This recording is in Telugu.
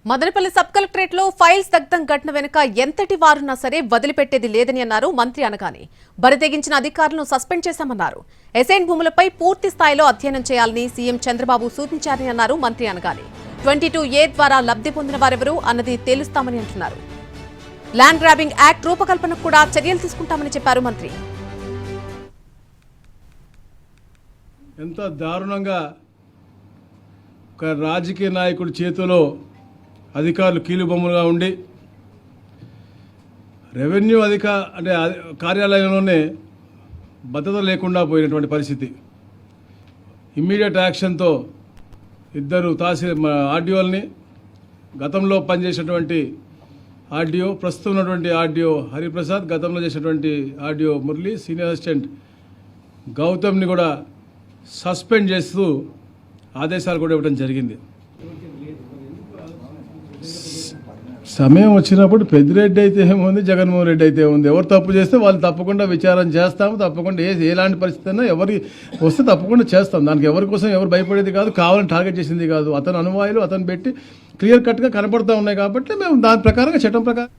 మదనపల్లి సబ్ కలెక్టరేట్ లో ఫైల్స్ దగ్ధం ఘటన వెనుక ఎంతటి వారున్నా సరే వదిలిపెట్టేది లేదని అన్నారు మంత్రి. అనగానే బరితెగించిన అధికారులను సస్పెండ్ చేశామన్నారు. ఎసైన్ భూములపై పూర్తి స్థాయిలో అధ్యయనం చేయాలని సీఎం చంద్రబాబు సూచించారని అన్నారు మంత్రి. అనగానే 22A ద్వారా లబ్ధి పొందిన వారెవరు అన్నది తేలుస్తామని అంటున్నారు. ల్యాండ్ గ్రాబింగ్ యాక్ట్ రూపకల్పనకు కూడా చర్యలు తీసుకుంటామని చెప్పారు మంత్రి. ఎంత దారుణంగా ఒక రాజకీయ నాయకుడి చేతిలో అధికారులు కీలుబొమ్మలుగా ఉండి రెవెన్యూ కార్యాలయంలోనే భద్రత లేకుండా పోయినటువంటి పరిస్థితి. ఇమ్మీడియట్ యాక్షన్తో ఇద్దరు ఆర్డీఓల్ని, గతంలో పనిచేసినటువంటి ఆర్డీఓ, ప్రస్తుతం ఉన్నటువంటి ఆర్డీఓ హరిప్రసాద్, గతంలో చేసినటువంటి ఆర్డీఓ మురళి, సీనియర్ అసిస్టెంట్ గౌతమ్ని కూడా సస్పెండ్ చేస్తూ ఆదేశాలు కూడా ఇవ్వడం జరిగింది. సమయం వచ్చినప్పుడు పెద్దిరెడ్డి అయితే ఏముంది, జగన్మోహన్ రెడ్డి అయితే ఉంది. ఎవరు తప్పు చేస్తే వాళ్ళు తప్పకుండా విచారణ చేస్తాము. తప్పకుండా ఎలాంటి పరిస్థితి అయినా ఎవరి వస్తే తప్పకుండా చేస్తాం. దానికి ఎవరి కోసం ఎవరు భయపడేది కాదు, కావాలని టార్గెట్ చేసింది కాదు. అతను అనువాయిలు అతను పెట్టి క్లియర్ కట్గా కనపడుతూ ఉన్నాయి కాబట్టి మేము దాని ప్రకారంగా చట్టం ప్రకారం